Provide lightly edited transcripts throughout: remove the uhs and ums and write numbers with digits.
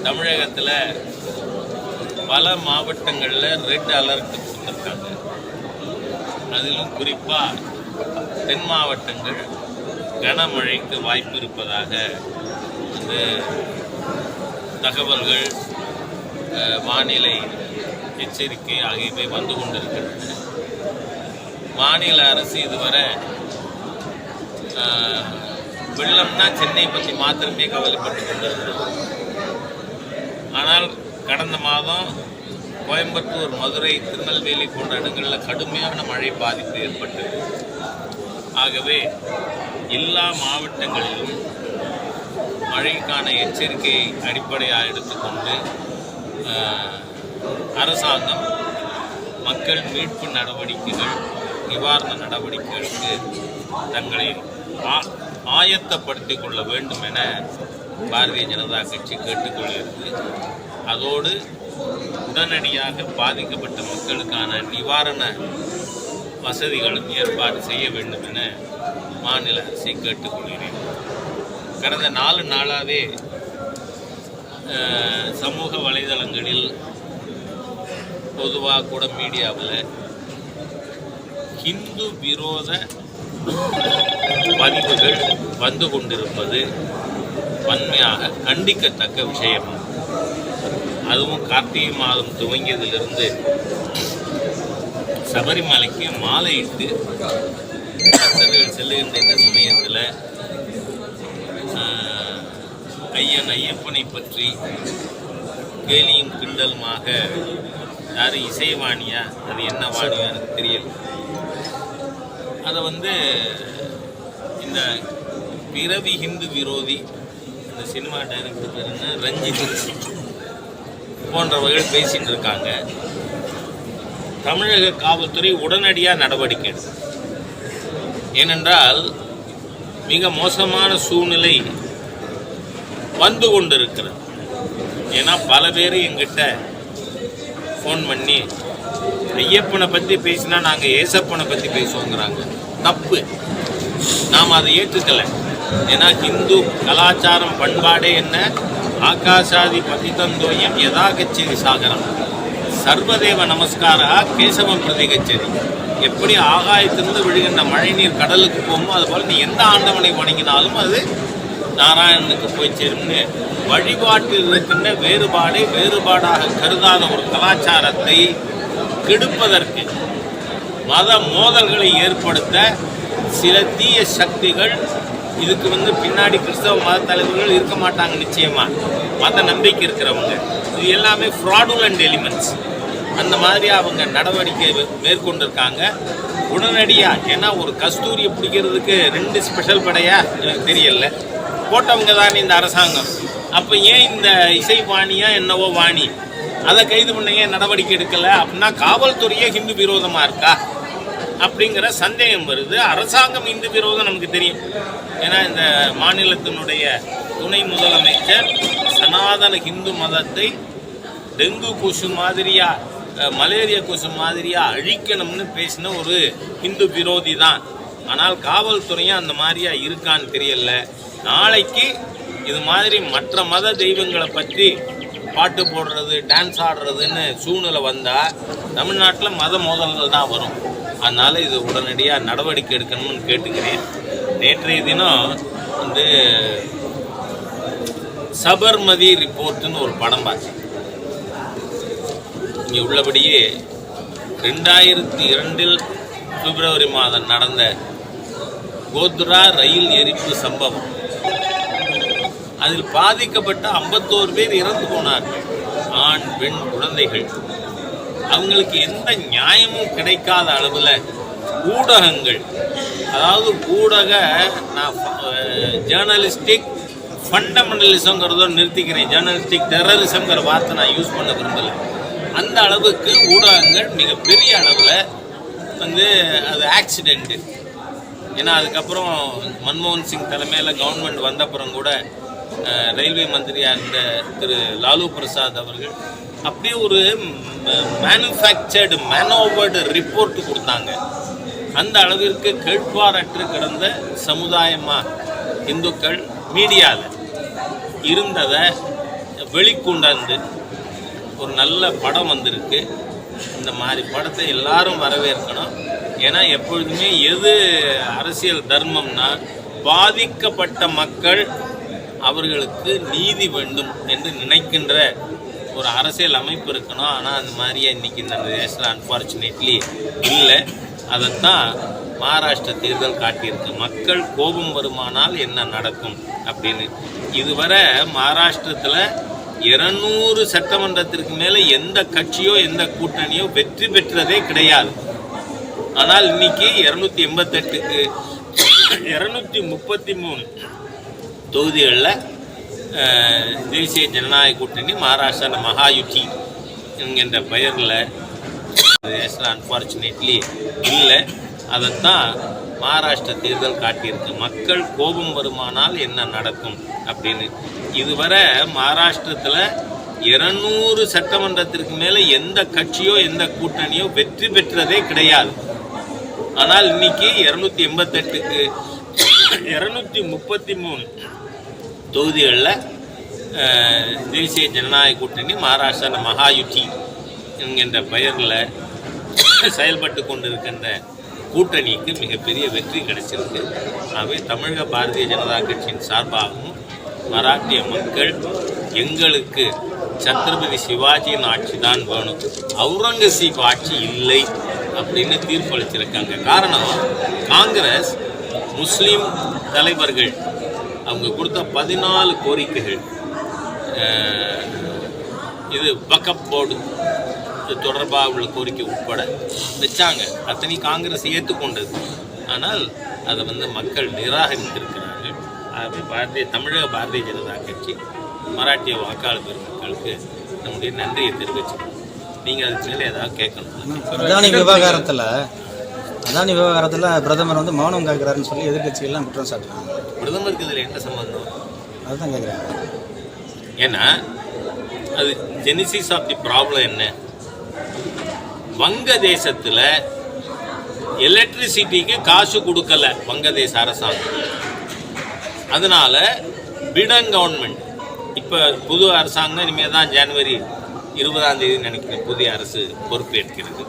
தமிழகத்தில் பல மாவட்டங்களில் ரெட் அலர்ட் கொடுத்துருக்காங்க. அதிலும் குறிப்பாக தென் மாவட்டங்கள் கனமழைக்கு வாய்ப்பு இருப்பதாக வந்து தகவல்கள், வானிலை எச்சரிக்கை ஆகியவை வந்து கொண்டிருக்கின்றன. மாநில அரசு இதுவரை வெள்ளம்னா சென்னை பற்றி மாத்திரமே கவலைப்பட்டு கொண்டிருந்தது. ஆனால் கடந்த மாதம் கோயம்புத்தூர், மதுரை, திருநெல்வேலி போன்ற இடங்களில் கடுமையான மழை பாதிப்பு ஏற்பட்டது. ஆகவே எல்லா மாவட்டங்களிலும் மழைக்கான எச்சரிக்கையை அடிப்படையாக எடுத்துக்கொண்டு அரசாங்கம் மக்கள் மீட்பு நடவடிக்கைகள், நிவாரண நடவடிக்கைகளுக்கு தங்களை ஆயத்தப்படுத்திக் கொள்ள வேண்டும் என பாரதிய ஜனதா கட்சி கேட்டுக்கொள்கிறது. அதோடு உடனடியாக பாதிக்கப்பட்ட மக்களுக்கான நிவாரண வசதிகளும் ஏற்பாடு செய்ய வேண்டும் என மாநில அரசை கேட்டுக்கொள்கிறேன். கடந்த 4 நாளாகவே சமூக வலைதளங்களில், பொதுவாக கூட மீடியாவில் ஹிந்து விரோத பதிவுகள் வந்து கொண்டிருப்பது வன்மையாக கண்டிக்கத்தக்க விஷயம். அதுவும் கார்த்திகை மாதம் துவங்கியதிலிருந்து சபரிமலைக்கு மாலையிட்டு பக்தர்கள் செல்லுகின்ற இந்த சமயத்தில் ஐயப்பனை பற்றி கேலியும் கிண்டலுமாக யார் இசைவாணியா, அது என்ன வாணியா எனக்கு தெரியல, அதை வந்து இந்த பிறவி ஹிந்து விரோதி இந்த சினிமா டைரக்டர் பேர் என்ன, ரஞ்சித் போன்றவர்கள் பேசிட்டு இருக்காங்க. தமிழக காவல்துறை உடனடியாக நடவடிக்கை எடுக்கும். ஏனென்றால் மிக மோசமான சூழ்நிலை வந்து கொண்டிருக்கிறது. ஏன்னா பல பேர் எங்கிட்ட ஃபோன் பண்ணி ஐயப்பனை பற்றி பேசினா நாங்கள் ஏசப்பனை பற்றி பேசுவோங்கிறாங்க. தப்பு, நாம் அதை ஏற்றுக்கலை. ஏன்னா ஹிந்து கலாச்சாரம் பண்பாடே என்ன, ஆகாஷாதி பதிதந்தோயம் யதா கச்சேரி சாகரம் சர்வதேவ நமஸ்காரா கேசவம் பிரதி கச்சேரி. எப்படி ஆகாயத்திலிருந்து விழுகின்ற மழை நீர் கடலுக்கு போகுமோ அதுபோல் நீ எந்த ஆண்டவனை வணங்கினாலும் அது நாராயணனுக்கு போய் சேரும்னு வழிபாட்டில் இருக்கின்ற வேறுபாடாக கருதாத ஒரு கலாச்சாரத்தை கெடுப்பதற்கு, மத மோதல்களை ஏற்படுத்த சில தீய சக்திகள், இதுக்கு வந்து பின்னாடி கிறிஸ்தவ மத தலைவர்கள் இருக்க மாட்டாங்க நிச்சயமா, மத நம்பிக்கை இருக்கிறவங்க, இது எல்லாமே ஃப்ராடுலண்ட் எலிமெண்ட்ஸ். அந்த மாதிரி அவங்க நடவடிக்கை மேற்கொண்டிருக்காங்க உடனடியாக. ஏன்னா ஒரு கஸ்தூரியை பிடிக்கிறதுக்கு 2 ஸ்பெஷல் படையா எனக்கு தெரியல, போட்டவங்க தான் இந்த அரசாங்கம். அப்போ ஏன் இந்த இசை வாணியா என்னவோ வாணி அதை கைது பண்ண ஏன் நடவடிக்கை எடுக்கலை? அப்படின்னா காவல்துறையே ஹிந்து விரோதமாக இருக்கா அப்படிங்கிற சந்தேகம் வருது. அரசாங்கம் இந்து விரோதம் நமக்கு தெரியும். ஏன்னா இந்த மாநிலத்தினுடைய துணை முதலமைச்சர் சனாதன ஹிந்து மதத்தை டெங்கு கொசு மாதிரியா, மலேரியா கொசு மாதிரியா அழிக்கணும்னு பேசின ஒரு ஹிந்து விரோதி தான். ஆனால் காவல்துறையும் அந்த மாதிரியா இருக்கான்னு தெரியல. நாளைக்கு இது மாதிரி மற்ற மத தெய்வங்களை பற்றி பாட்டு போடுறது, டான்ஸ் ஆடுறதுன்னு சூழ்நிலை வந்தால் தமிழ்நாட்டில் மத மோதல்கள் தான் வரும். அதனால் இது உடனடியாக நடவடிக்கை எடுக்கணும்னு கேட்டுக்கிறேன். நேற்றைய தினம் வந்து சபர்மதி ரிப்போர்ட்டுன்னு ஒரு படம் பார்த்தேன். இங்கே உள்ளபடியே 2002 பிப்ரவரி மாதம் நடந்த கோத்ரா ரயில் எரிப்பு சம்பவம், அதில் பாதிக்கப்பட்ட 51 பேர் இறந்து போனார்கள். ஆண், பெண், குழந்தைகள். அவங்களுக்கு எந்த நியாயமும் கிடைக்காத அளவில் ஊடகங்கள், அதாவது நான் ஜேர்னலிஸ்டிக் ஃபண்டமெண்டலிசம்ங்கிறத நிறுத்திக்கிறேன், ஜேர்னலிஸ்டிக் டெரரிசம்ங்கிற வார்த்தை நான் யூஸ் பண்ண விரும்பலை. அந்த அளவுக்கு ஊடகங்கள் மிகப்பெரிய அளவில் வந்து அது ஆக்சிடெண்ட்டு. ஏன்னா அதுக்கப்புறம் மன்மோகன் சிங் தலைமையில் கவர்மெண்ட் வந்தப்புறம் கூட ரயில்வே மந்திரியாக இருந்த திரு லாலு பிரசாத் அவர்கள் அப்படியே ஒரு மேனுஃபேக்சர்டு மேனோவர்டு ரிப்போர்ட் கொடுத்தாங்க. அந்த அளவிற்கு கேட்பாரற்று கிடந்த சமுதாயமாக இந்துக்கள் மீடியாவில் இருந்ததை வெளிக்கொண்டாந்து ஒரு நல்ல படம் வந்திருக்கு. இந்த மாதிரி படத்தை எல்லாரும் வரவேற்கணும். ஏன்னா எப்பொழுதுமே எது அரசியல் தர்மம்னா பாதிக்கப்பட்ட மக்கள் அவர்களுக்கு நீதி வேண்டும் என்று நினைக்கின்ற ஒரு அரசியல் அமைப்பு இருக்கணும். ஆனால் அந்த மாதிரியே இன்றைக்கி இந்த தேசத்தில் அன்ஃபார்ச்சுனேட்லி இல்லை. அதைத்தான் மகாராஷ்டிர தேர்தல் காட்டியிருக்கு. மக்கள் கோபம் வருமானால் என்ன நடக்கும் அப்படின்னு. இதுவரை மகாராஷ்டிரத்தில் 200 சட்டமன்றத்திற்கு மேலே எந்த கட்சியோ எந்த கூட்டணியோ வெற்றி பெற்றதே கிடையாது. ஆனால் இன்னைக்கு 288க்கு 233 தொகுதிகளில் தேசிய ஜனநாயக கூட்டணி மகாராஷ்டிராவில் மகாயுத்தி என்கின்ற பெயரில் தேசத்தில் அன்ஃபார்ச்சுனேட்லி இல்லை. அதைத்தான் மகாராஷ்டிர தேர்தல் காட்டியிருக்கு. மக்கள் கோபம் வருமானால் என்ன நடக்கும் அப்படின்னு. இதுவரை மகாராஷ்டிரத்தில் 200 சட்டமன்றத்திற்கு மேலே எந்த கட்சியோ எந்த கூட்டணியோ வெற்றி பெற்றதே கிடையாது. ஆனால் இன்னைக்கு 288க்கு 233 தொகுதிகளில் தேசிய ஜனநாயக கூட்டணி மகாராஷ்டிராவில் மகாயுத்தி என்கின்ற பெயரில் செயல்பட்டு கொண்டிருக்கின்ற கூட்டணிக்கு மிகப்பெரிய வெற்றி கிடைச்சிருக்கு. ஆகவே தமிழக பாரதிய ஜனதா கட்சியின் சார்பாகவும் மராட்டிய மக்கள் எங்களுக்கு சத்ரபதி சிவாஜியின் ஆட்சி தான் வேணும், அவுரங்கசீப் ஆட்சி இல்லை அப்படின்னு தீர்ப்பளிச்சிருக்காங்க. காரணம், காங்கிரஸ் முஸ்லீம் தலைவர்கள் அவங்க கொடுத்த 14 கோரிக்கைகள், இது வக்ஃப் போர்டு தொடர்பாக உள்ள கோரிக்கை உட்பட வச்சாங்க. அத்தனை காங்கிரஸ் ஏற்றுக்கொண்டது. ஆனால் அதை மக்கள் நிராகரித்திருக்கிறார்கள். ஆகவே தமிழக பாரதிய ஜனதா கட்சி மராட்டிய வாக்காளர் பெருமக்களுக்கு நம்முடைய நன்றியை தெரிவிச்சுக்கணும். நீங்கள் அதுக்கு மேலே ஏதாவது கேட்கணும். அதானி விவகாரத்தில் பிரதமர் மௌனம் காக்கிறாருன்னு சொல்லி எதிர்கட்சிகள்லாம் குற்றம் சாட்டுறாங்க. பிரதமருக்கு இதில் என்ன சம்பந்தம்? அதுதான் கேட்குறாங்க. ஏன்னா அது ஜெனிசிஸ் ஆஃப் தி ப்ராப்ளம் என்ன? வங்கதேசத்தில் எலக்ட்ரிசிட்டிக்கு காசு கொடுக்கல வங்கதேச அரசாங்கம். அதனால பிடன் கவர்மெண்ட், இப்போ புது அரசாங்கம் இனிமேல் தான் ஜனவரி 20ஆம் தேதி நினைக்கிறேன் புதிய அரசு பொறுப்பேற்கிறது.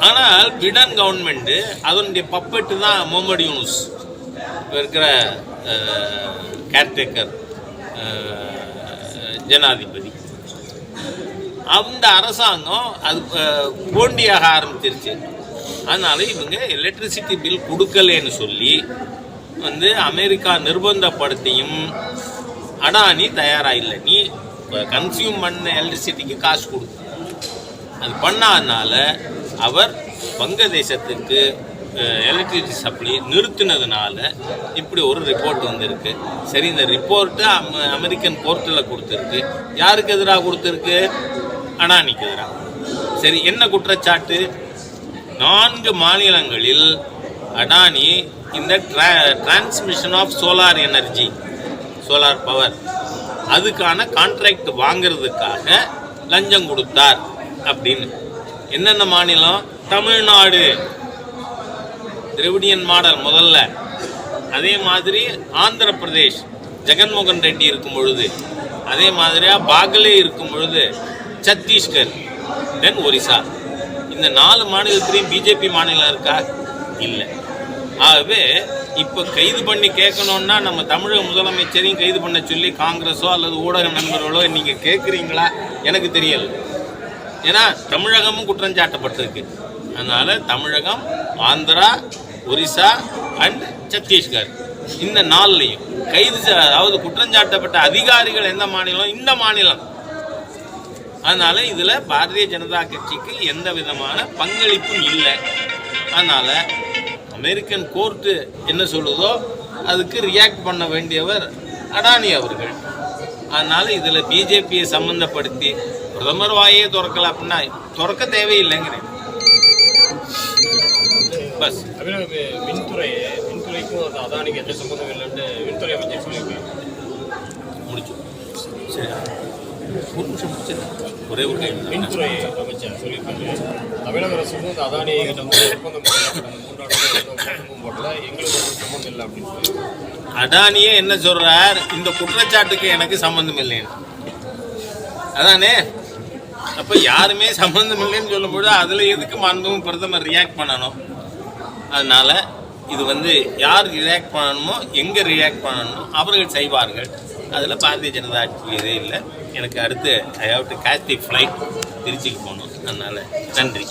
ஆனால் பிடன் கவர்மெண்ட்டு அதனுடைய பப்பெட்டு தான் முகமது யூனுஸ் இருக்கிற கேர்டேக்கர் ஜனாதிபதி. அந்த அரசாங்கம் அது போண்டியாக ஆரம்பிச்சிருச்சு. அதனால இவங்க எலக்ட்ரிசிட்டி பில் கொடுக்கலன்னு சொல்லி அமெரிக்கா நிர்பந்தப்படுத்தியும் அடானி தயாராக இல்லை. நீ கன்சியூம் பண்ண எலக்ட்ரிசிட்டிக்கு காசு கொடு. அது பண்ணாதனால அவர் வங்கதேசத்துக்கு எலக்ட்ரிசிட்டி சப்ளை நிறுத்தினதுனால இப்படி ஒரு ரிப்போர்ட் வந்திருக்கு. சரி, இந்த ரிப்போர்ட்டு அமெரிக்கன் கோர்ட்டில் கொடுத்துருக்கு. யாருக்கு எதிராக கொடுத்துருக்கு? அடானிக்கு எதிராக. சரி, என்ன குற்றச்சாட்டு? 4 மாநிலங்களில் அடானி இந்த transmission of solar energy, solar power, அதுக்கான கான்ட்ராக்ட் வாங்கிறதுக்காக லஞ்சம் கொடுத்தார் அப்படின்னு. என்னென்ன மாநிலம்? தமிழ்நாடு, திராவிடியன் மாடல் முதல்ல. அதே மாதிரி ஆந்திர பிரதேஷ் ஜெகன்மோகன் ரெட்டி இருக்கும் பொழுது, அதே மாதிரியாக பாகலே இருக்கும் பொழுது சத்தீஸ்கர், தென் ஒரிசா. இந்த 4 மாநிலத்திலையும் பிஜேபி மாநிலம் இருக்கா? இல்லை. ஆகவே இப்போ கைது பண்ணி கேட்கணுன்னா நம்ம தமிழக முதலமைச்சரையும் கைது பண்ண சொல்லி காங்கிரஸோ அல்லது ஊடக நண்பர்களோ நீங்கள் கேட்குறீங்களா? எனக்கு தெரியல. ஏன்னா தமிழகமும் குற்றம் சாட்டப்பட்டிருக்கு. அதனால் தமிழகம், ஆந்திரா, ஒரிசா அண்ட் சத்தீஸ்கர், இந்த 4லையும் கைது, அதாவது குற்றஞ்சாட்டப்பட்ட அதிகாரிகள் எந்த மாநிலம்? இந்த மாநிலம். அதனால் இதில் பாரதிய ஜனதா கட்சிக்கு எந்த விதமான பங்களிப்பும் இல்லை. அதனால் அமெரிக்கன் கோர்ட்டு என்ன சொல்லுதோ அதுக்கு ரியாக்ட் பண்ண வேண்டியவர் அடானி அவர்கள். அதனால் இதில் பிஜேபியை சம்மந்தப்படுத்தி பிரதமர் வாயே திறக்கல அப்படின்னா திறக்க தேவையில்லைங்கிறேன். பஸ் மின்துறைக்கும் அதானிக்கு எந்த சம்மந்தம் இல்லைன்னு மின்துறை அமைச்சர் சொல்லியிருக்காங்க. முடிச்சு சரி, ஒரு நிமிஷம் முடிச்சிருக்கேன். ஒரே ஒரு மின்துறை அமைச்சர் சொல்லியிருக்காங்க, தமிழக அரசு அதானி கிட்ட ஒப்பந்தம் போடல, எங்களுக்கு சம்மந்தம் இல்லை அப்படின்னு சொல்லி அதானியே என்ன சொல்றார், இந்த குற்றச்சாட்டுக்கு எனக்கு சம்பந்தம் இல்லைன்னு. அதானே. அப்போ யாருமே சம்பந்தம் இல்லைன்னு சொல்லும்போது அதில் எதுக்கு மாண்புமிகு பிரதமர் ரியாக்ட் பண்ணணும்? அதனால் இது யார் ரியாக்ட் பண்ணணுமோ, எங்கே ரியாக்ட் பண்ணணுமோ அவர்கள் செய்வார்கள். அதில் பாரதிய ஜனதா இதே இல்லை. எனக்கு அடுத்து I have to catch the flight, திருச்சிக்கு போகணும். அதனால் நன்றி.